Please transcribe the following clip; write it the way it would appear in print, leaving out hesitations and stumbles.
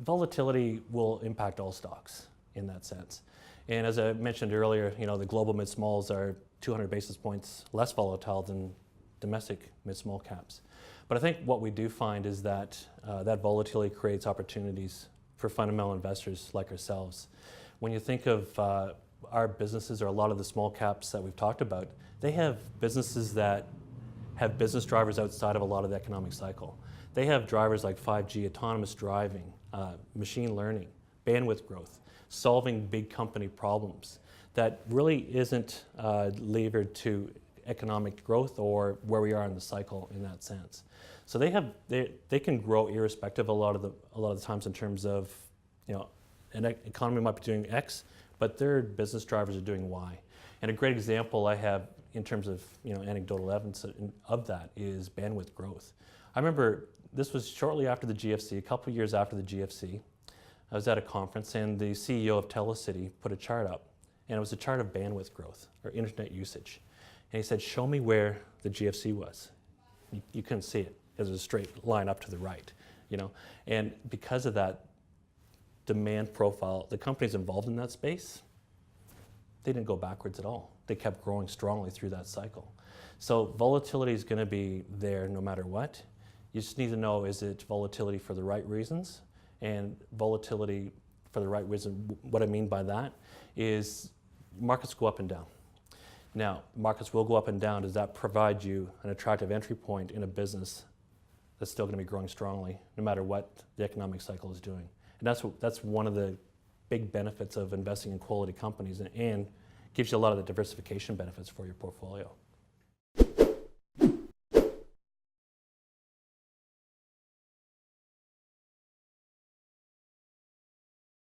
volatility will impact all stocks in that sense. And as I mentioned earlier, the global mid-smalls are 200 basis points less volatile than domestic mid-small caps. But I think what we do find is that that volatility creates opportunities for fundamental investors like ourselves. When you think of our businesses or a lot of the small caps that we've talked about, they have businesses that have business drivers outside of a lot of the economic cycle. They have drivers like 5G, autonomous driving, machine learning, bandwidth growth, solving big company problems that really isn't levered to economic growth or where we are in the cycle in that sense. So they can grow irrespective a lot of the times in terms of, an economy might be doing X, but their business drivers are doing Y. And a great example I have in terms of anecdotal evidence of that is bandwidth growth. I remember this was shortly after the GFC, a couple of years after the GFC. I was at a conference and the CEO of Telecity put a chart up, and it was a chart of bandwidth growth or internet usage. And he said, show me where the GFC was. You couldn't see it. It was a straight line up to the right, And because of that demand profile, the companies involved in that space, they didn't go backwards at all. They kept growing strongly through that cycle. So volatility is going to be there no matter what. You just need to know, is it volatility for the right reasons? And volatility for the right reason, what I mean by that is markets go up and down. Now, markets will go up and down. Does that provide you an attractive entry point in a business that's still going to be growing strongly no matter what the economic cycle is doing? And that's one of the big benefits of investing in quality companies and gives you a lot of the diversification benefits for your portfolio.